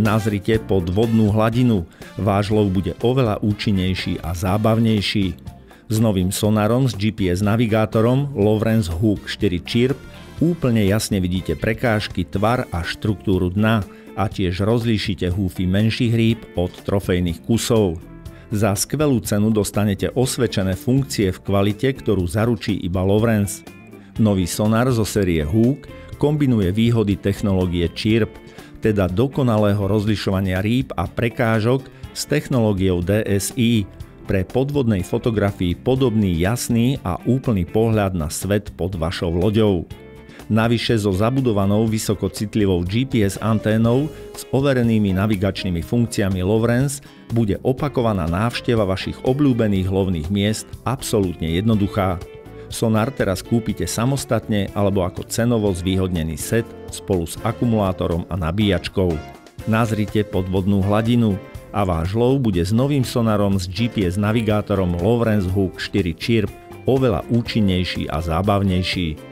Nazrite pod vodnú hladinu. Váš lov bude oveľa účinnejší a zábavnejší. S novým sonarom s GPS navigátorom Lowrance Hook 4 Chirp úplne jasne vidíte prekážky, tvar a štruktúru dna a tiež rozlíšite húfy menších rýb od trofejných kusov. Za skvelú cenu dostanete osvedčené funkcie v kvalite, ktorú zaručí iba Lowrance. Nový sonar zo série Hook kombinuje výhody technológie Chirp, teda dokonalého rozlišovania rýb a prekážok s technológiou DSI pre podvodnej fotografii podobný jasný a úplný pohľad na svet pod vašou loďou. Navyše so zabudovanou vysokocitlivou GPS anténou s overenými navigačnými funkciami Lowrance bude opakovaná návšteva vašich obľúbených lovných miest absolútne jednoduchá. Sonar teraz kúpite samostatne alebo ako cenovo zvýhodnený set spolu s akumulátorom a nabíjačkou. Nazrite podvodnú hladinu a váš lov bude s novým sonarom s GPS navigátorom Lowrance Hook 4 Chirp oveľa účinnejší a zábavnejší.